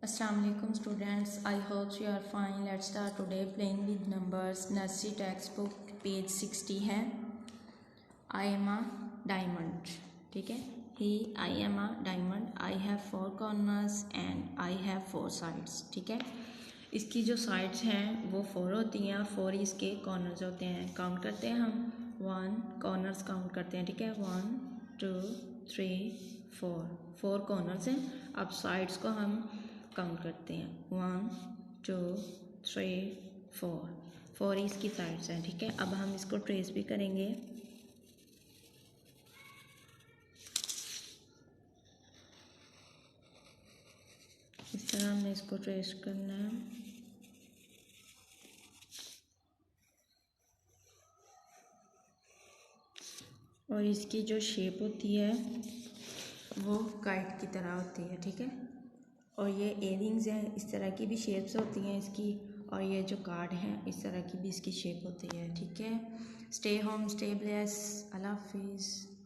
Assalamu alaikum students, I hope you are fine. Let's start today playing with numbers. Nursery textbook page 60 है. I am a diamond. ठीक है. I am a diamond. I have 4 corners and I have 4 sides. ठीक है. इसकी जो sides हैं वो 4 होती हैं और 4 इसके corners होते हैं. काउंट करते हैं हम. 1 corners काउंट करते हैं. ठीक है. 1 2 3 4 corners हैं. अब sides को हम काउंट करते हैं. 1 2 3 4 इसकी साइड्स हैं. ठीक है. अब हम इसको ट्रेस भी करेंगे. इस तरह हमने इसको ट्रेस करना है. और इसकी जो शेप होती है वो काइट की तरह होती है. ठीक है. और ये इयरिंग्स हैं, इस तरह की भी शेप्स होती हैं इसकी. और ये जो कार्ड हैं इस तरह की भी इसकी शेप होती है. ठीक है. Stay home, stay blessed. Allah हाफिज़.